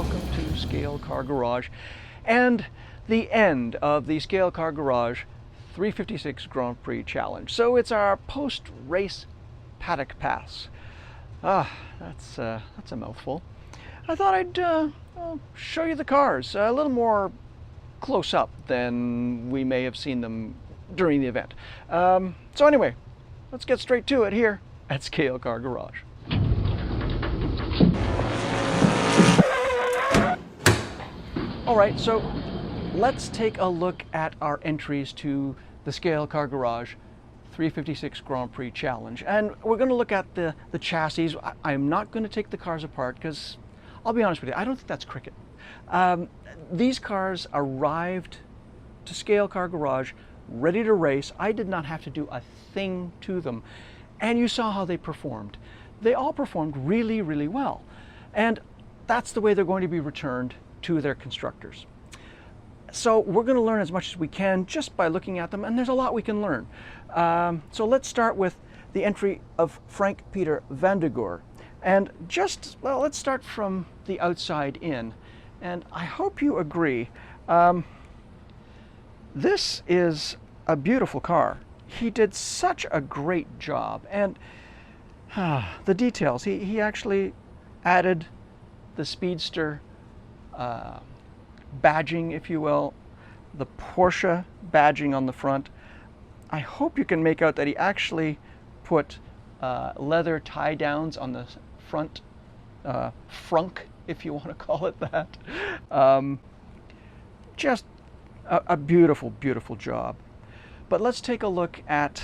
welcome to Scale Car Garage and the end of the Scale Car Garage 356 Grand Prix Challenge. So it's our post-race Paddock pass. That's a mouthful. I thought I'd show you the cars a little more close up than we may have seen them during the event. So anyway, let's get straight to it here at Scale Car Garage. All right, so let's take a look at our entries to the Scale Car Garage 356 Grand Prix Challenge. And we're going to look at the chassis. I'm not going to take the cars apart because, I'll be honest with you, I don't think that's cricket. These cars arrived to Scale Car Garage ready to race. I did not have to do a thing to them. And you saw how they performed. They all performed really, really well. And that's the way they're going to be returned to their constructors. So we're going to learn as much as we can just by looking at them, and there's a lot we can learn. So let's start with the entry of Frank Peter Vandor. And well, let's start from the outside in. And I hope you agree. This is a beautiful car. He did such a great job. And the details, he actually added the Speedster badging, if you will, the Porsche badging on the front. I hope you can make out that he actually put leather tie downs on the front frunk, if you want to call it that. Just a beautiful, beautiful job. But let's take a look at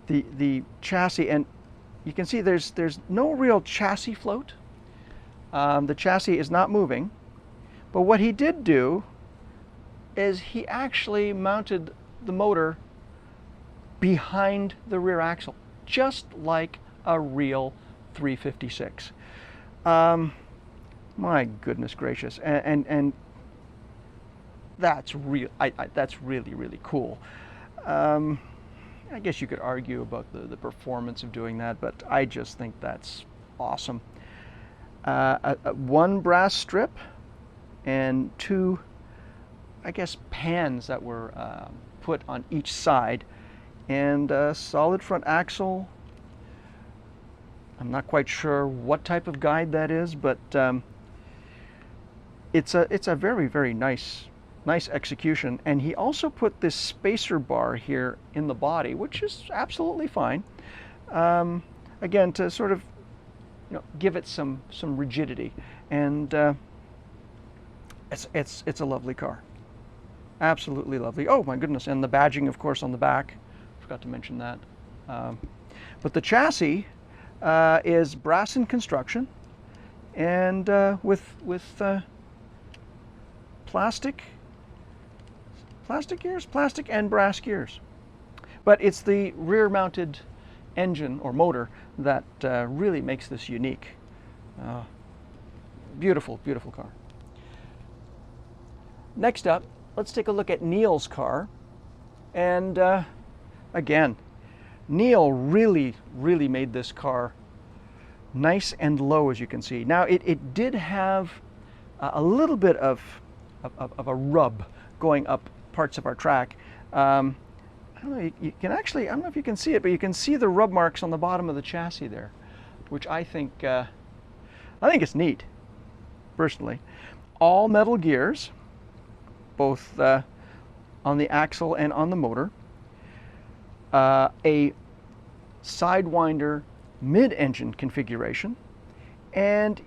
the chassis, and you can see there's no real chassis float. The chassis is not moving, but what he did do is he actually mounted the motor behind the rear axle, just like a real 356. My goodness gracious, and that's real. That's really, really cool. I guess you could argue about the performance of doing that, but I just think that's awesome. One brass strip and two, I guess, pans that were put on each side, and a solid front axle. I'm not quite sure what type of guide that is, but it's a very, very nice execution. And he also put this spacer bar here in the body, which is absolutely fine. Again, to sort of give it some rigidity, and it's a lovely car, absolutely lovely. Oh my goodness, and the badging, of course, on the back. Forgot to mention that. But the chassis is brass in construction, and with plastic gears, plastic and brass gears. But it's the rear-mounted engine or motor that really makes this unique. Beautiful, beautiful car. Next up, let's take a look at Neil's car. And again, Neil really, really made this car nice and low, as you can see. Now, it did have a little bit of a rub going up parts of our track. I don't know, you can actually, I don't know if you can see it, but you can see the rub marks on the bottom of the chassis there, which I think it's neat, personally. All metal gears, both on the axle and on the motor. A Sidewinder mid-engine configuration, and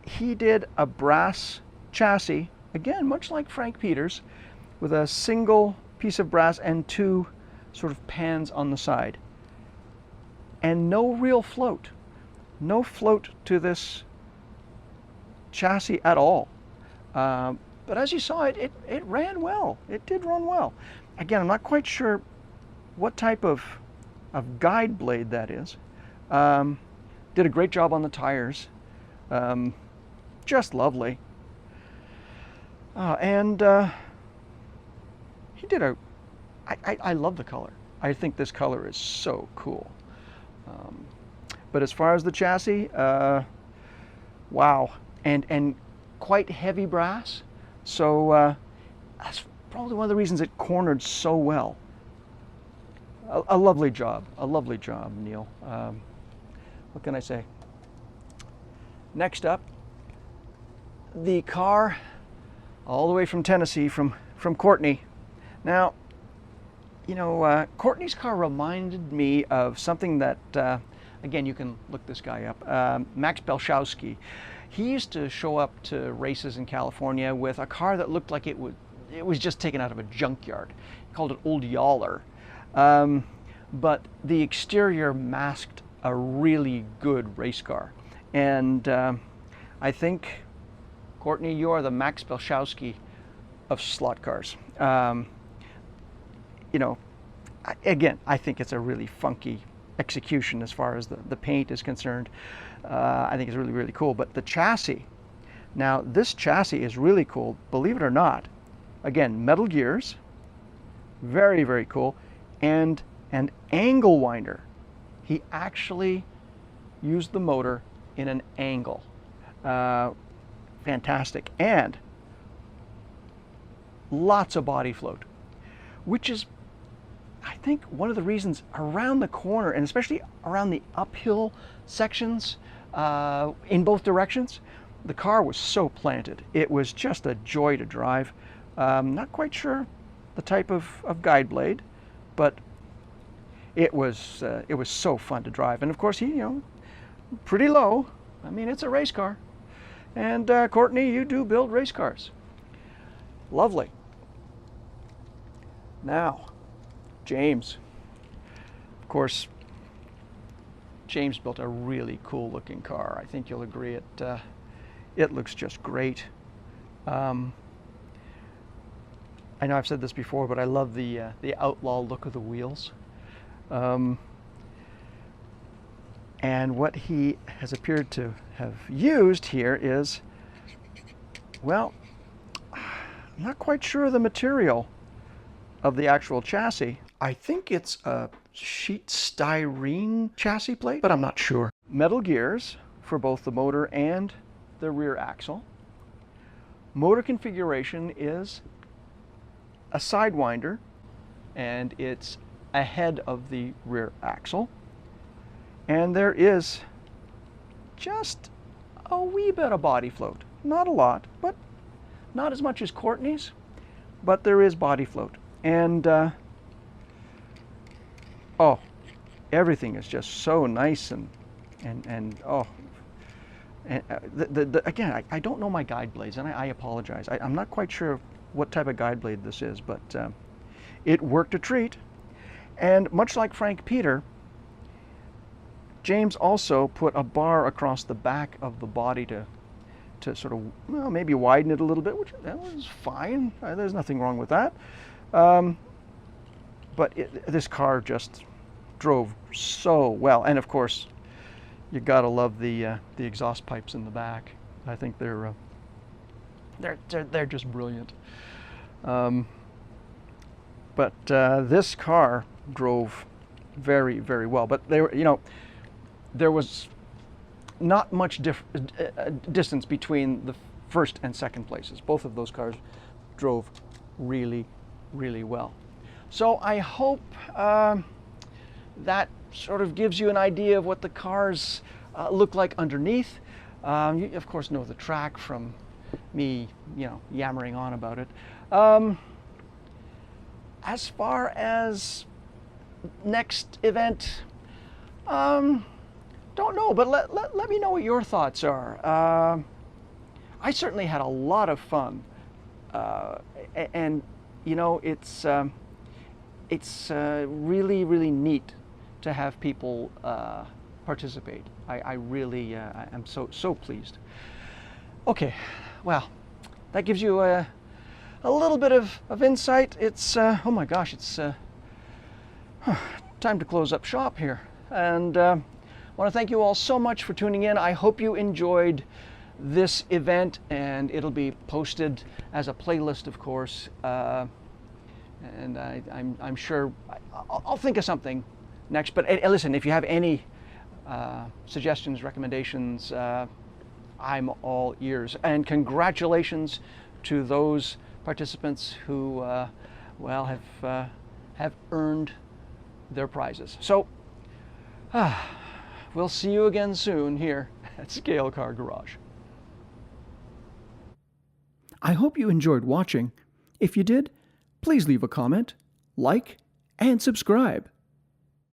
he did a brass chassis, again, much like Frank Peters, with a single piece of brass and two sort of pans on the side. And no real float. No float to this chassis at all. But as you saw, it ran well. It did run well. Again, I'm not quite sure what type of guide blade that is. Did a great job on the tires. Just lovely. And he did I love the color. I think this color is so cool. But as far as the chassis, Wow, and quite heavy brass. So that's probably one of the reasons it cornered so well. A lovely job, Neil. What can I say? Next up, the car all the way from Tennessee from Courtney. Now, you know, Courtney's car reminded me of something that, again, you can look this guy up, Max Belshowski. He used to show up to races in California with a car that looked like it was just taken out of a junkyard. He called it Old Yaller. But the exterior masked a really good race car. And I think, Courtney, you are the Max Belshowski of slot cars. You know, again, I think it's a really funky execution as far as the paint is concerned. I think it's really, really cool. But the chassis, now this chassis is really cool, believe it or not. Again, metal gears, very, very cool, and an angle winder. He actually used the motor in an angle. Fantastic. And lots of body float, which is, I think, one of the reasons around the corner, and especially around the uphill sections in both directions, the car was so planted. It was just a joy to drive. Not quite sure the type of guide blade, but it was so fun to drive. And of course, he, you know, pretty low. I mean, it's a race car. And Courtney, you do build race cars. Lovely. Now, James. Of course, James built a really cool looking car. I think you'll agree it looks just great. I know I've said this before, but I love the outlaw look of the wheels. And what he has appeared to have used here is, well, I'm not quite sure of the material of the actual chassis. I think it's a sheet styrene chassis plate, but I'm not sure. Metal gears for both the motor and the rear axle. Motor configuration is a sidewinder, and it's ahead of the rear axle. And there is just a wee bit of body float. Not a lot, but not as much as Courtney's, but there is body float. And oh, everything is just so nice and oh. And again, I don't know my guide blades, and I apologize. I'm not quite sure what type of guide blade this is, but it worked a treat. And much like Frank Peter, James also put a bar across the back of the body to sort of, well, maybe widen it a little bit, which that was fine. There's nothing wrong with that. But this car just drove so well, and of course, you gotta love the exhaust pipes in the back. I think they're just brilliant. But this car drove very, very well. But they were, you know, there was not much distance between the first and second places. Both of those cars drove really, really well. So I hope that sort of gives you an idea of what the cars look like underneath. You of course know the track from me, you know, yammering on about it. As far as next event, don't know, but let me know what your thoughts are. I certainly had a lot of fun, and you know, it's really, really neat to have people participate. I really am so pleased. Okay, well, that gives you a little bit of insight. It's oh my gosh, it's time to close up shop here, and I want to thank you all so much for tuning in. I hope you enjoyed this event, and it'll be posted as a playlist, of course. And I'm sure I'll think of something next. But listen, if you have any suggestions, recommendations, I'm all ears. And congratulations to those participants who, well, have earned their prizes. So, we'll see you again soon here at Scale Car Garage. I hope you enjoyed watching. If you did, please leave a comment, like, and subscribe.